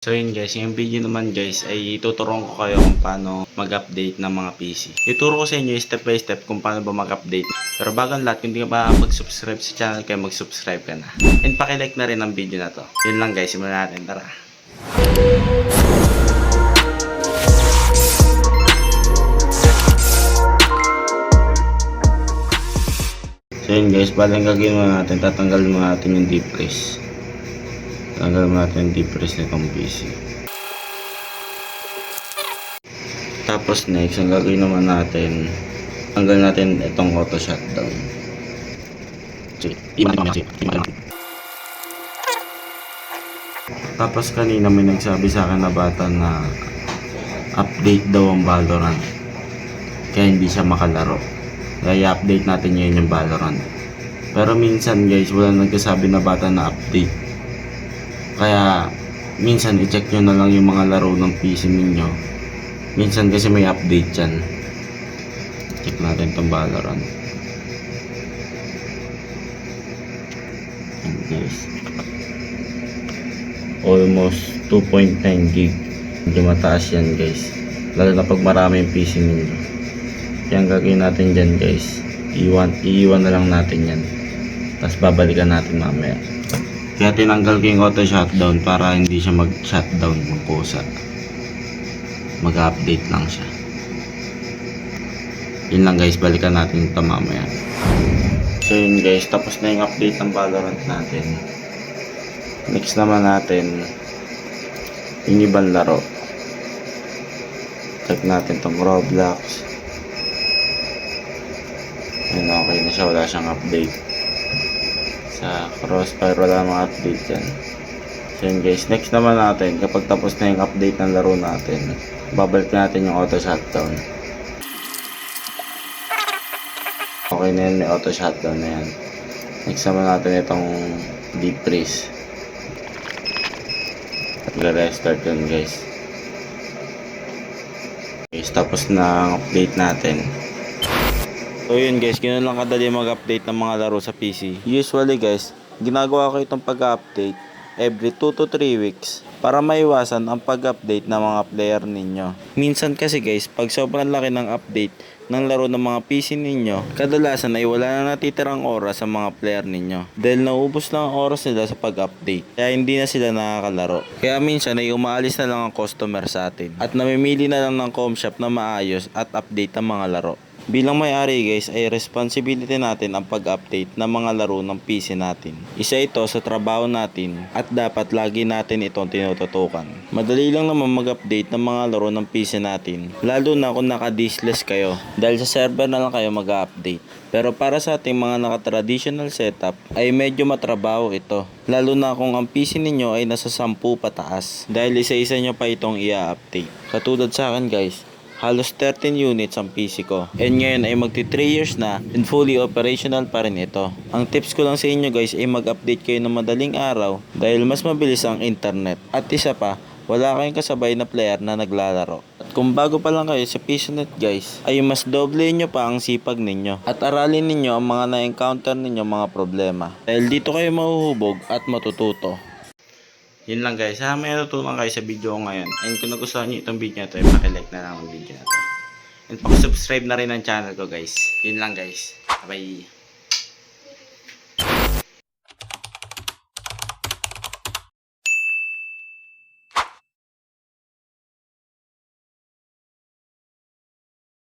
So yun guys, yung video naman guys ay tuturuan ko kayo kung paano mag-update ng mga PC. Ituro ko sa inyo step by step kung paano ba mag-update. Pero bago ang lahat, kung hindi ka pa mag-subscribe sa channel, kaya mag-subscribe ka na. And pakilike na rin ang video na to. Yun lang guys, simulan natin. Tara! So yun guys, balang gagawin mo natin, tatanggalin mo natin yung deep freeze. Tanggalin mo natin yung deep freeze nitong PC. Tapos next, ang gagawin naman natin, tanggal natin itong auto shutdown. Sige, iwan natin mamaya. Tapos kanina may nagsabi sa akin na bata na update daw ang Valorant, kaya hindi siya makalaro. Kaya update natin ngayon yung Valorant. Pero minsan guys, wala nagsasabi na bata na update. Kaya minsan i-check nyo na lang yung mga laro ng PC ninyo. Minsan kasi may update dyan. Check natin itong Valorant. And guys, almost 2.9 gig. Medyo mataas yan guys, lalo na pag marami yung PC ninyo. Kaya ang gagawin natin dyan guys, iiwan na lang natin yan, tapos babalikan natin mamaya. Kaya tinanggal ko yung auto shutdown para hindi siya mag-shutdown ng kusa. Mag-update lang siya. Yun lang guys, balikan natin ito mamaya. So yun guys, tapos na yung update ng Valorant natin. Next naman natin yung ibang laro. Check natin itong Roblox. Ayun, okay na siya, wala siyang update. Sa Crossfire wala mga update yan. So yun guys, next naman natin, kapag tapos na yung update ng laro natin, babalik natin yung auto shutdown. Okay na yun, may auto shutdown na yan. Next naman natin itong deep freeze. At i-restart yun guys. Guys, tapos na ang update natin. So yun guys, ganoon lang kadali mag-update ng mga laro sa PC. Usually guys, ginagawa ko itong pag-update every 2 to 3 weeks para maiwasan ang pag-update ng mga player ninyo. Minsan kasi guys, pag sobrang laki ng update ng laro ng mga PC ninyo, kadalasan ay wala na natitirang oras sa mga player ninyo dahil naubos lang ang oras nila sa pag-update, kaya hindi na sila nakakalaro. Kaya minsan ay umaalis na lang ang customer sa atin at namimili na lang ng com shop na maayos at update ang mga laro. Bilang may-ari guys, ay responsibility natin ang pag-update ng mga laro ng PC natin. Isa ito sa trabaho natin at dapat lagi natin itong tinututukan. Madali lang naman mag-update ng mga laro ng PC natin, lalo na kung naka-diskless kayo, dahil sa server na lang kayo mag-update. Pero para sa ating mga naka-traditional setup ay medyo matrabaho ito, lalo na kung ang PC ninyo ay nasa 10 pataas, dahil isa-isa nyo pa itong i-update. Katulad sa akin guys, halos 13 units ang PC ko. And ngayon ay magti 3 years na and fully operational pa rin ito. Ang tips ko lang sa inyo guys ay mag-update kayo ng madaling araw dahil mas mabilis ang internet. At isa pa, wala kayong kasabay na player na naglalaro. At kung bago pa lang kayo sa PCNet guys, ay mas doble nyo pa ang sipag ninyo. At aralin ninyo ang mga na-encounter ninyo mga problema. Dahil dito kayo mahuhubog at matututo. Yun lang guys, may natutunan kayo sa video ko ngayon. And kung nagustuhan nyo itong video na ito, pakilike na lang ang video na ito. And pakisubscribe na rin ang channel ko guys. Yun lang guys. Bye!